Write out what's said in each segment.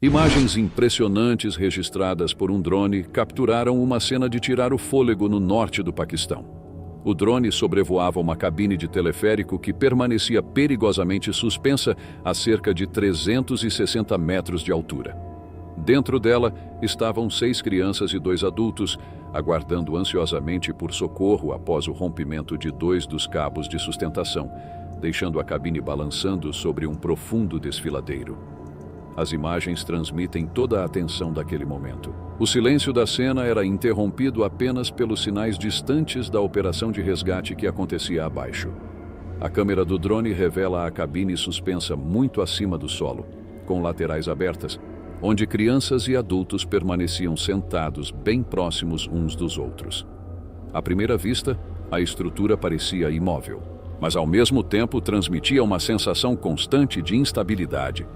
Imagens impressionantes registradas por um drone capturaram uma cena de tirar o fôlego no norte do Paquistão. O drone sobrevoava uma cabine de teleférico que permanecia perigosamente suspensa a cerca de 360 metros de altura. Dentro dela estavam 6 crianças e 2 adultos, aguardando ansiosamente por socorro após o rompimento de 2 dos cabos de sustentação, deixando a cabine balançando sobre um profundo desfiladeiro. As imagens transmitem toda a atenção daquele momento. O silêncio da cena era interrompido apenas pelos sinais distantes da operação de resgate que acontecia abaixo. A câmera do drone revela a cabine suspensa muito acima do solo, com laterais abertas, onde crianças e adultos permaneciam sentados bem próximos uns dos outros. À primeira vista, a estrutura parecia imóvel, mas ao mesmo tempo transmitia uma sensação constante de instabilidade.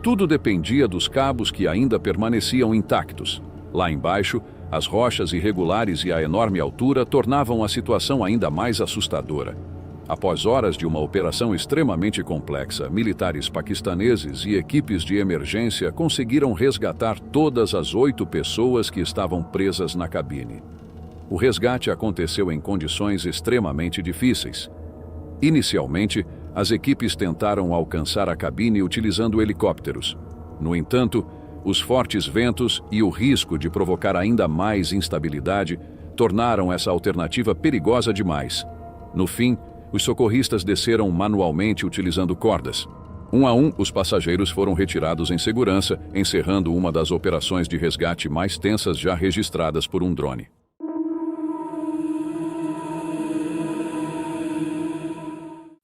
Tudo dependia dos cabos que ainda permaneciam intactos. Lá embaixo, as rochas irregulares e a enorme altura tornavam a situação ainda mais assustadora. Após horas de uma operação extremamente complexa, militares paquistaneses e equipes de emergência conseguiram resgatar todas as 8 pessoas que estavam presas na cabine. O resgate aconteceu em condições extremamente difíceis. Inicialmente, as equipes tentaram alcançar a cabine utilizando helicópteros. No entanto, os fortes ventos e o risco de provocar ainda mais instabilidade tornaram essa alternativa perigosa demais. No fim, os socorristas desceram manualmente utilizando cordas. Um a um, os passageiros foram retirados em segurança, encerrando uma das operações de resgate mais tensas já registradas por um drone.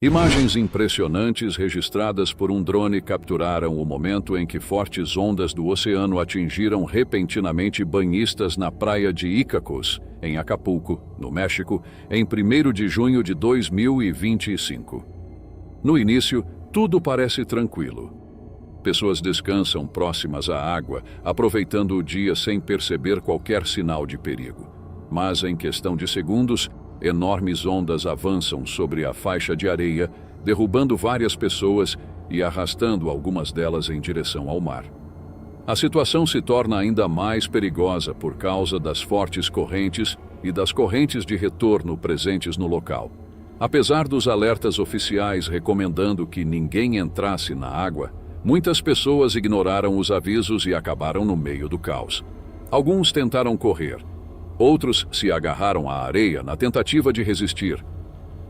Imagens impressionantes registradas por um drone capturaram o momento em que fortes ondas do oceano atingiram repentinamente banhistas na praia de Icacos, em Acapulco, no México, em 1º de junho de 2025. No início, tudo parece tranquilo. Pessoas descansam próximas à água, aproveitando o dia sem perceber qualquer sinal de perigo. Mas, em questão de segundos, enormes ondas avançam sobre a faixa de areia, derrubando várias pessoas e arrastando algumas delas em direção ao mar. A situação se torna ainda mais perigosa por causa das fortes correntes e das correntes de retorno presentes no local. Apesar dos alertas oficiais recomendando que ninguém entrasse na água, muitas pessoas ignoraram os avisos e acabaram no meio do caos. Alguns tentaram correr. Outros se agarraram à areia na tentativa de resistir.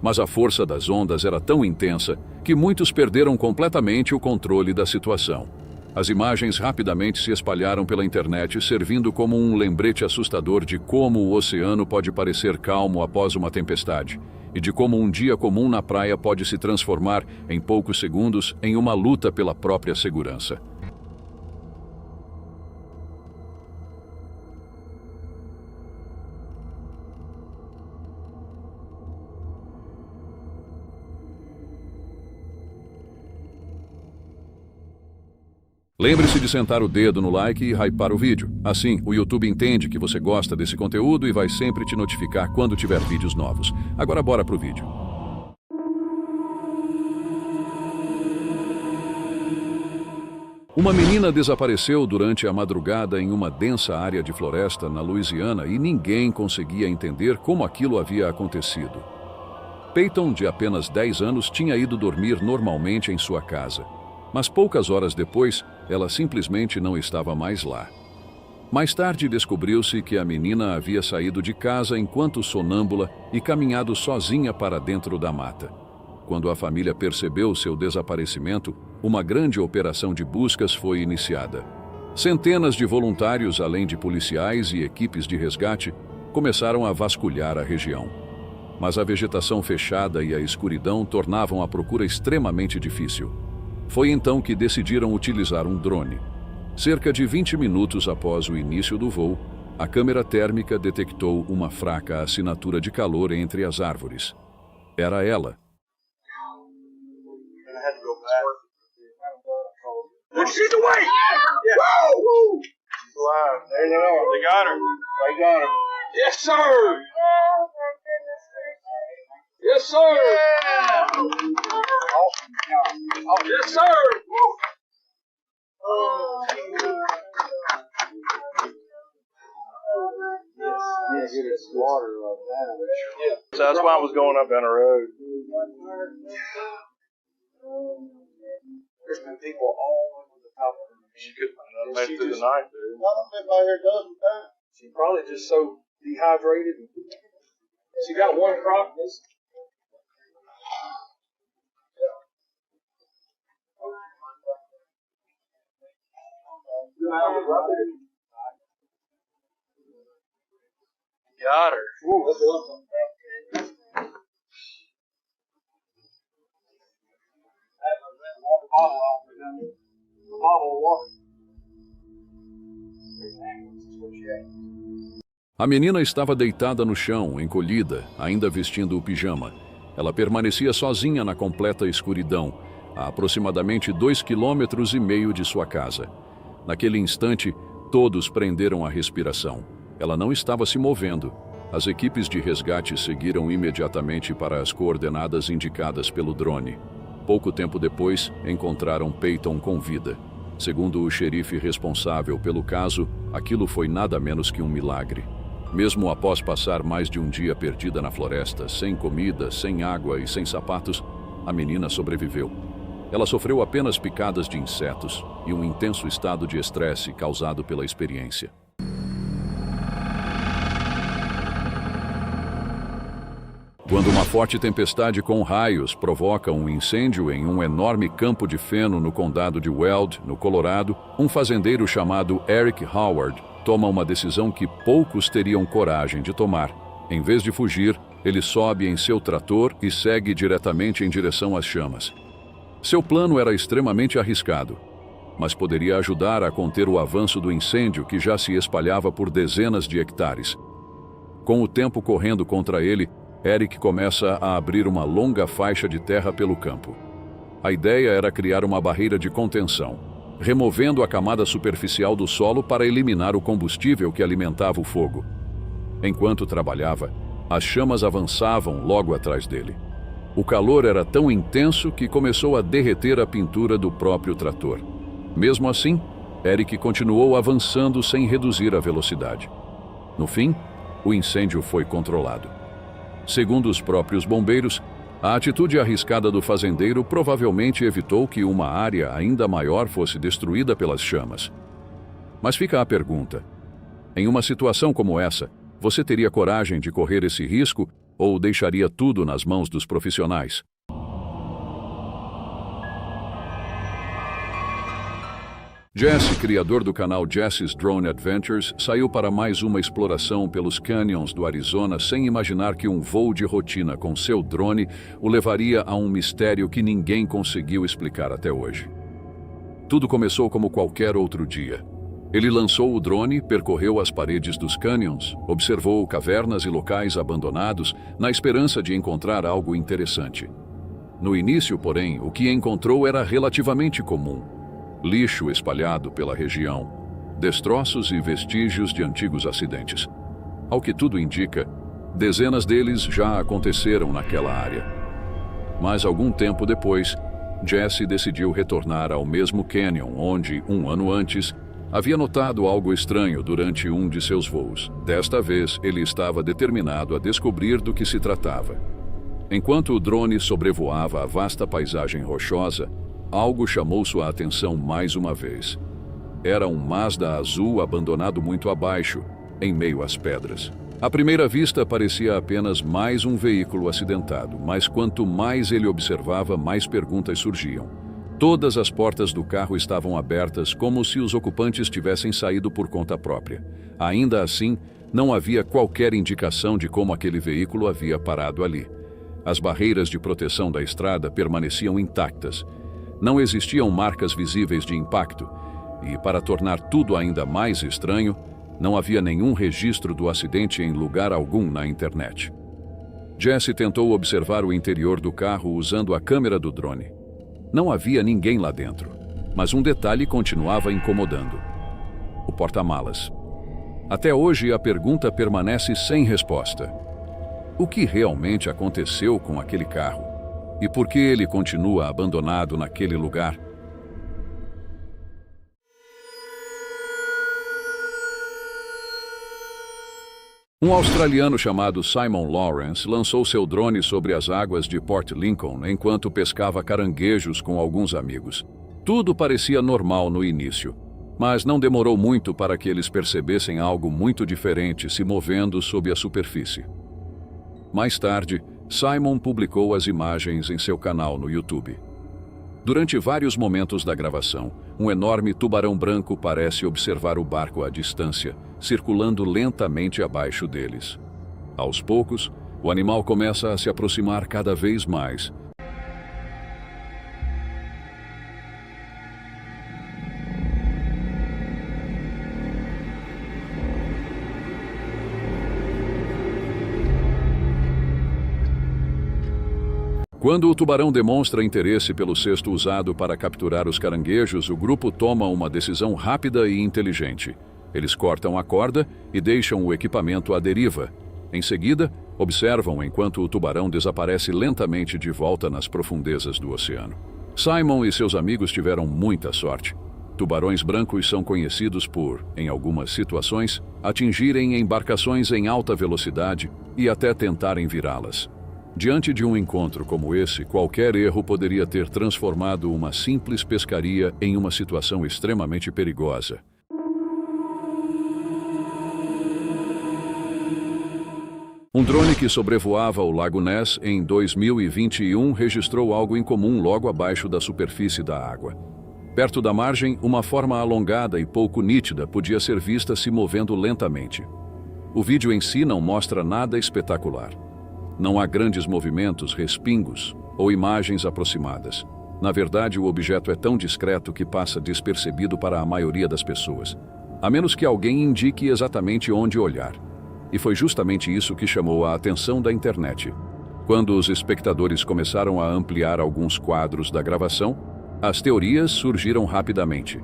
Mas a força das ondas era tão intensa que muitos perderam completamente o controle da situação. As imagens rapidamente se espalharam pela internet, servindo como um lembrete assustador de como o oceano pode parecer calmo após uma tempestade, e de como um dia comum na praia pode se transformar, em poucos segundos, em uma luta pela própria segurança. Lembre-se de sentar o dedo no like e hypar o vídeo. Assim, o YouTube entende que você gosta desse conteúdo e vai sempre te notificar quando tiver vídeos novos. Agora bora pro vídeo. Uma menina desapareceu durante a madrugada em uma densa área de floresta na Louisiana e ninguém conseguia entender como aquilo havia acontecido. Peyton, de apenas 10 anos, tinha ido dormir normalmente em sua casa. Mas poucas horas depois, ela simplesmente não estava mais lá. Mais tarde descobriu-se que a menina havia saído de casa enquanto sonâmbula e caminhado sozinha para dentro da mata. Quando a família percebeu seu desaparecimento, uma grande operação de buscas foi iniciada. Centenas de voluntários, além de policiais e equipes de resgate, começaram a vasculhar a região. Mas a vegetação fechada e a escuridão tornavam a procura extremamente difícil. Foi então que decidiram utilizar um drone. Cerca de 20 minutos após o início do voo, a câmera térmica detectou uma fraca assinatura de calor entre as árvores. Era ela. She's awake! Yeah. Woo! Alive. There they are. They got her. They got her. Yes, sir! Yes, sir! Yeah. Awesome. Yes, sir! Woo. Yeah. So that's why I was going up down the road. There's been people all over the top of her. She couldn't make it through the night, dude. I've been by here a dozen times. She probably just so dehydrated. She got one crop. Got her. Ooh, that's awesome. A menina estava deitada no chão, encolhida, ainda vestindo o pijama. Ela permanecia sozinha na completa escuridão, a aproximadamente 2,5 km de sua casa. Naquele instante, todos prenderam a respiração. Ela não estava se movendo. As equipes de resgate seguiram imediatamente para as coordenadas indicadas pelo drone. Pouco tempo depois, encontraram Peyton com vida. Segundo o xerife responsável pelo caso, aquilo foi nada menos que um milagre. Mesmo após passar mais de um dia perdida na floresta, sem comida, sem água e sem sapatos, a menina sobreviveu. Ela sofreu apenas picadas de insetos e um intenso estado de estresse causado pela experiência. Quando uma forte tempestade com raios provoca um incêndio em um enorme campo de feno no condado de Weld, no Colorado, um fazendeiro chamado Eric Howard toma uma decisão que poucos teriam coragem de tomar. Em vez de fugir, ele sobe em seu trator e segue diretamente em direção às chamas. Seu plano era extremamente arriscado, mas poderia ajudar a conter o avanço do incêndio que já se espalhava por dezenas de hectares. Com o tempo correndo contra ele, Eric começa a abrir uma longa faixa de terra pelo campo. A ideia era criar uma barreira de contenção, removendo a camada superficial do solo para eliminar o combustível que alimentava o fogo. Enquanto trabalhava, as chamas avançavam logo atrás dele. O calor era tão intenso que começou a derreter a pintura do próprio trator. Mesmo assim, Eric continuou avançando sem reduzir a velocidade. No fim, o incêndio foi controlado. Segundo os próprios bombeiros, a atitude arriscada do fazendeiro provavelmente evitou que uma área ainda maior fosse destruída pelas chamas. Mas fica a pergunta: em uma situação como essa, você teria coragem de correr esse risco ou deixaria tudo nas mãos dos profissionais? Jesse, criador do canal Jesse's Drone Adventures, saiu para mais uma exploração pelos canyons do Arizona sem imaginar que um voo de rotina com seu drone o levaria a um mistério que ninguém conseguiu explicar até hoje. Tudo começou como qualquer outro dia. Ele lançou o drone, percorreu as paredes dos canyons, observou cavernas e locais abandonados na esperança de encontrar algo interessante. No início, porém, o que encontrou era relativamente comum. Lixo espalhado pela região, destroços e vestígios de antigos acidentes. Ao que tudo indica, dezenas deles já aconteceram naquela área. Mas algum tempo depois, Jesse decidiu retornar ao mesmo canyon onde, um ano antes, havia notado algo estranho durante um de seus voos. Desta vez, ele estava determinado a descobrir do que se tratava. Enquanto o drone sobrevoava a vasta paisagem rochosa, algo chamou sua atenção mais uma vez. Era um Mazda azul abandonado muito abaixo, em meio às pedras. À primeira vista, parecia apenas mais um veículo acidentado, mas quanto mais ele observava, mais perguntas surgiam. Todas as portas do carro estavam abertas, como se os ocupantes tivessem saído por conta própria. Ainda assim, não havia qualquer indicação de como aquele veículo havia parado ali. As barreiras de proteção da estrada permaneciam intactas. Não existiam marcas visíveis de impacto, e, para tornar tudo ainda mais estranho, não havia nenhum registro do acidente em lugar algum na internet. Jesse tentou observar o interior do carro usando a câmera do drone. Não havia ninguém lá dentro, mas um detalhe continuava incomodando: o porta-malas. Até hoje, a pergunta permanece sem resposta. O que realmente aconteceu com aquele carro? E por que ele continua abandonado naquele lugar? Um australiano chamado Simon Lawrence lançou seu drone sobre as águas de Port Lincoln enquanto pescava caranguejos com alguns amigos. Tudo parecia normal no início, mas não demorou muito para que eles percebessem algo muito diferente se movendo sob a superfície. Mais tarde, Simon publicou as imagens em seu canal no YouTube. Durante vários momentos da gravação, um enorme tubarão branco parece observar o barco à distância, circulando lentamente abaixo deles. Aos poucos, o animal começa a se aproximar cada vez mais. Quando o tubarão demonstra interesse pelo cesto usado para capturar os caranguejos, o grupo toma uma decisão rápida e inteligente. Eles cortam a corda e deixam o equipamento à deriva. Em seguida, observam enquanto o tubarão desaparece lentamente de volta nas profundezas do oceano. Simon e seus amigos tiveram muita sorte. Tubarões brancos são conhecidos por, em algumas situações, atingirem embarcações em alta velocidade e até tentarem virá-las. Diante de um encontro como esse, qualquer erro poderia ter transformado uma simples pescaria em uma situação extremamente perigosa. Um drone que sobrevoava o Lago Ness em 2021 registrou algo incomum logo abaixo da superfície da água. Perto da margem, uma forma alongada e pouco nítida podia ser vista se movendo lentamente. O vídeo em si não mostra nada espetacular. Não há grandes movimentos, respingos ou imagens aproximadas. Na verdade, o objeto é tão discreto que passa despercebido para a maioria das pessoas, a menos que alguém indique exatamente onde olhar. E foi justamente isso que chamou a atenção da internet. Quando os espectadores começaram a ampliar alguns quadros da gravação, as teorias surgiram rapidamente.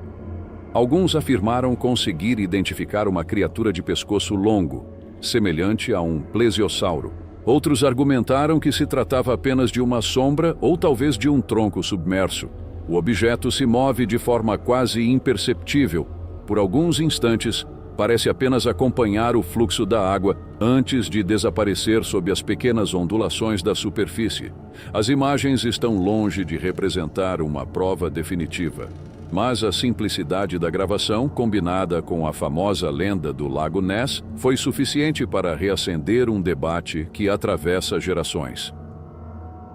Alguns afirmaram conseguir identificar uma criatura de pescoço longo, semelhante a um plesiosauro. Outros argumentaram que se tratava apenas de uma sombra ou talvez de um tronco submerso. O objeto se move de forma quase imperceptível. Por alguns instantes, parece apenas acompanhar o fluxo da água antes de desaparecer sob as pequenas ondulações da superfície. As imagens estão longe de representar uma prova definitiva. Mas a simplicidade da gravação, combinada com a famosa lenda do Lago Ness, foi suficiente para reacender um debate que atravessa gerações.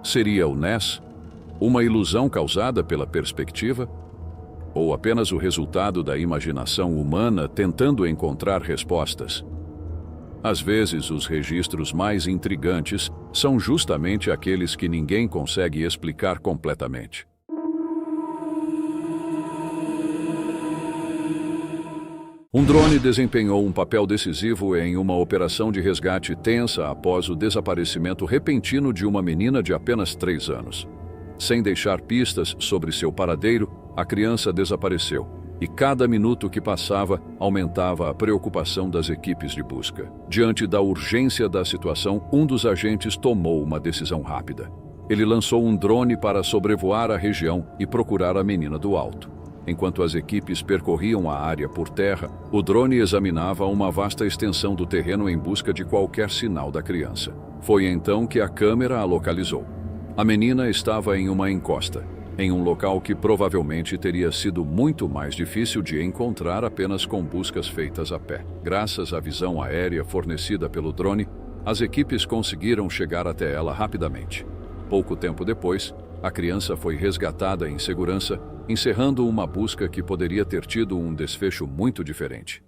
Seria o Ness uma ilusão causada pela perspectiva? Ou apenas o resultado da imaginação humana tentando encontrar respostas? Às vezes, os registros mais intrigantes são justamente aqueles que ninguém consegue explicar completamente. Um drone desempenhou um papel decisivo em uma operação de resgate tensa após o desaparecimento repentino de uma menina de apenas 3 anos. Sem deixar pistas sobre seu paradeiro, a criança desapareceu, e cada minuto que passava aumentava a preocupação das equipes de busca. Diante da urgência da situação, um dos agentes tomou uma decisão rápida. Ele lançou um drone para sobrevoar a região e procurar a menina do alto. Enquanto as equipes percorriam a área por terra, o drone examinava uma vasta extensão do terreno em busca de qualquer sinal da criança. Foi então que a câmera a localizou. A menina estava em uma encosta, em um local que provavelmente teria sido muito mais difícil de encontrar apenas com buscas feitas a pé. Graças à visão aérea fornecida pelo drone, as equipes conseguiram chegar até ela rapidamente. Pouco tempo depois, a criança foi resgatada em segurança, encerrando uma busca que poderia ter tido um desfecho muito diferente.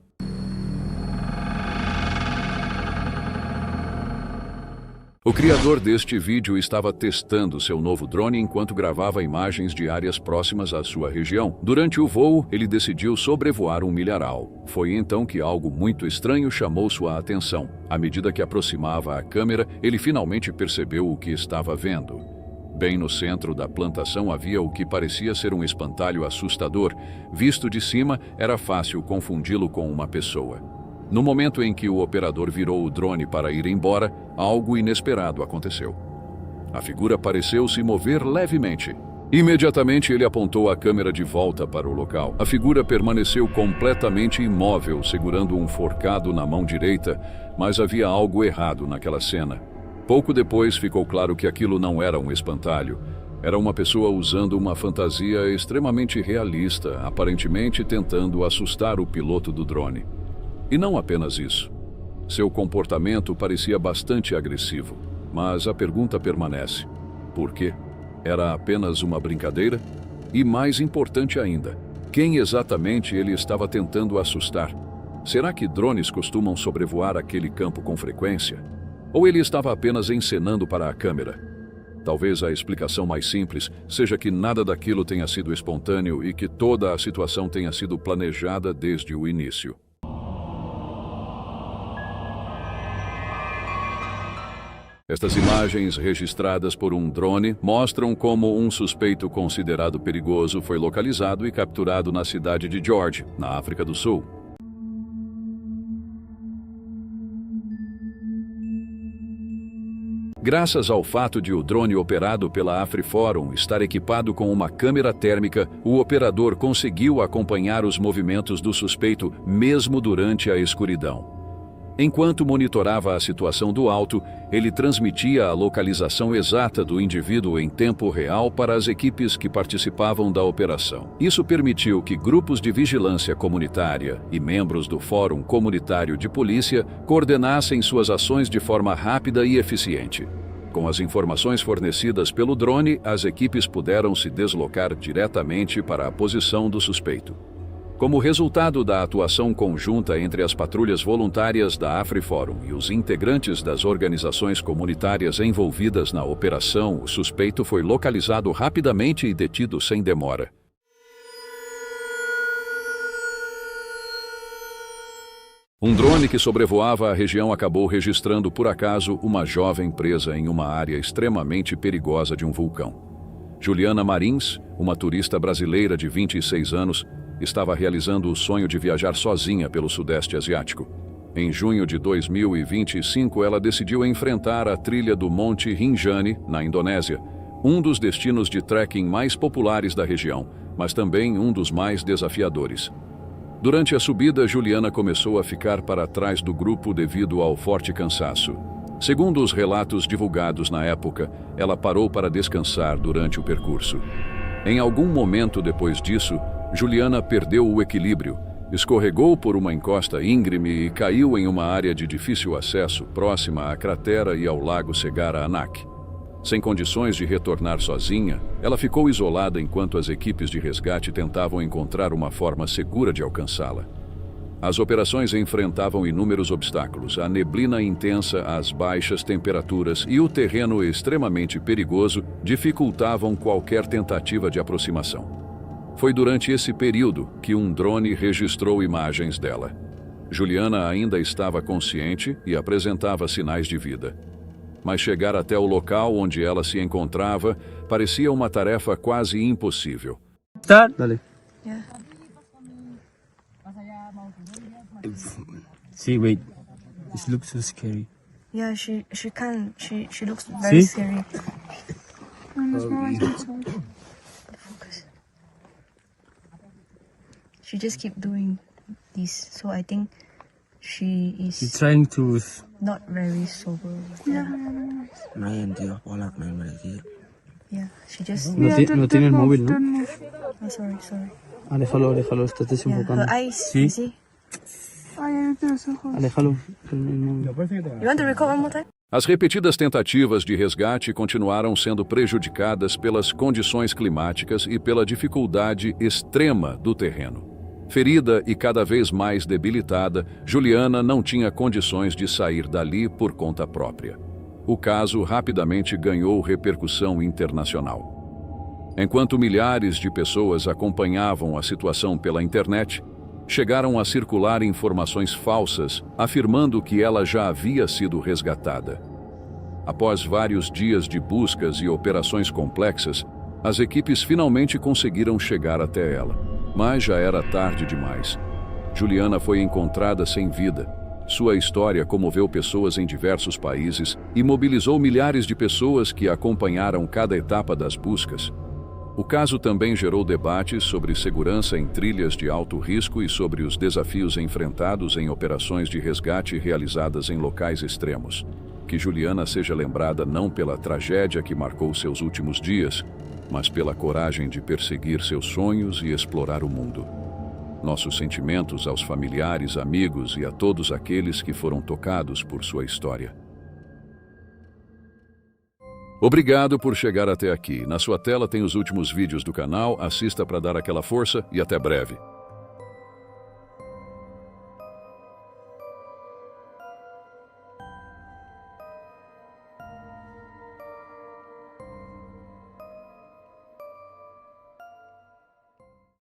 O criador deste vídeo estava testando seu novo drone enquanto gravava imagens de áreas próximas à sua região. Durante o voo, ele decidiu sobrevoar um milharal. Foi então que algo muito estranho chamou sua atenção. À medida que aproximava a câmera, ele finalmente percebeu o que estava vendo. Bem no centro da plantação havia o que parecia ser um espantalho assustador. Visto de cima, era fácil confundi-lo com uma pessoa. No momento em que o operador virou o drone para ir embora, algo inesperado aconteceu. A figura pareceu se mover levemente. Imediatamente ele apontou a câmera de volta para o local. A figura permaneceu completamente imóvel, segurando um forcado na mão direita, mas havia algo errado naquela cena. Pouco depois ficou claro que aquilo não era um espantalho. Era uma pessoa usando uma fantasia extremamente realista, aparentemente tentando assustar o piloto do drone. E não apenas isso. Seu comportamento parecia bastante agressivo, mas a pergunta permanece: por quê? Era apenas uma brincadeira? E mais importante ainda, quem exatamente ele estava tentando assustar? Será que drones costumam sobrevoar aquele campo com frequência? Ou ele estava apenas encenando para a câmera? Talvez a explicação mais simples seja que nada daquilo tenha sido espontâneo e que toda a situação tenha sido planejada desde o início. Estas imagens, registradas por um drone, mostram como um suspeito considerado perigoso foi localizado e capturado na cidade de George, na África do Sul. Graças ao fato de o drone operado pela AfriForum estar equipado com uma câmera térmica, o operador conseguiu acompanhar os movimentos do suspeito mesmo durante a escuridão. Enquanto monitorava a situação do alto, ele transmitia a localização exata do indivíduo em tempo real para as equipes que participavam da operação. Isso permitiu que grupos de vigilância comunitária e membros do Fórum Comunitário de Polícia coordenassem suas ações de forma rápida e eficiente. Com as informações fornecidas pelo drone, as equipes puderam se deslocar diretamente para a posição do suspeito. Como resultado da atuação conjunta entre as patrulhas voluntárias da AfriForum e os integrantes das organizações comunitárias envolvidas na operação, o suspeito foi localizado rapidamente e detido sem demora. Um drone que sobrevoava a região acabou registrando por acaso uma jovem presa em uma área extremamente perigosa de um vulcão. Juliana Marins, uma turista brasileira de 26 anos, estava realizando o sonho de viajar sozinha pelo Sudeste Asiático. Em junho de 2025, ela decidiu enfrentar a trilha do Monte Rinjani, na Indonésia, um dos destinos de trekking mais populares da região, mas também um dos mais desafiadores. Durante a subida, Juliana começou a ficar para trás do grupo devido ao forte cansaço. Segundo os relatos divulgados na época, ela parou para descansar durante o percurso. Em algum momento depois disso, Juliana perdeu o equilíbrio, escorregou por uma encosta íngreme e caiu em uma área de difícil acesso próxima à cratera e ao lago Segara Anak. Sem condições de retornar sozinha, ela ficou isolada enquanto as equipes de resgate tentavam encontrar uma forma segura de alcançá-la. As operações enfrentavam inúmeros obstáculos: a neblina intensa, as baixas temperaturas e o terreno extremamente perigoso dificultavam qualquer tentativa de aproximação. Foi durante esse período que um drone registrou imagens dela. Juliana ainda estava consciente e apresentava sinais de vida. Mas chegar até o local onde ela se encontrava parecia uma tarefa quase impossível. Dale. Yeah. See, wait. This looks so scary. Yeah, she can. She looks very See? scary. Focus. She just keep doing this, so I think she She's is trying to... not very sober. Yeah, yeah. She just. No tiene el móvil, ¿no? Oh, sorry. Aléjalo, estás Yeah, desenfocando. her eyes. Sí. You see? Aléjalo. El móvil. You want to record one more time? As repetidas tentativas de resgate continuaram sendo prejudicadas pelas condições climáticas e pela dificuldade extrema do terreno. Ferida e cada vez mais debilitada, Juliana não tinha condições de sair dali por conta própria. O caso rapidamente ganhou repercussão internacional. Enquanto milhares de pessoas acompanhavam a situação pela internet, chegaram a circular informações falsas afirmando que ela já havia sido resgatada. Após vários dias de buscas e operações complexas, as equipes finalmente conseguiram chegar até ela. Mas já era tarde demais. Juliana foi encontrada sem vida. Sua história comoveu pessoas em diversos países e mobilizou milhares de pessoas que acompanharam cada etapa das buscas. O caso também gerou debates sobre segurança em trilhas de alto risco e sobre os desafios enfrentados em operações de resgate realizadas em locais extremos. Que Juliana seja lembrada não pela tragédia que marcou seus últimos dias, mas pela coragem de perseguir seus sonhos e explorar o mundo. Nossos sentimentos aos familiares, amigos e a todos aqueles que foram tocados por sua história. Obrigado por chegar até aqui. Na sua tela tem os últimos vídeos do canal, assista para dar aquela força e até breve.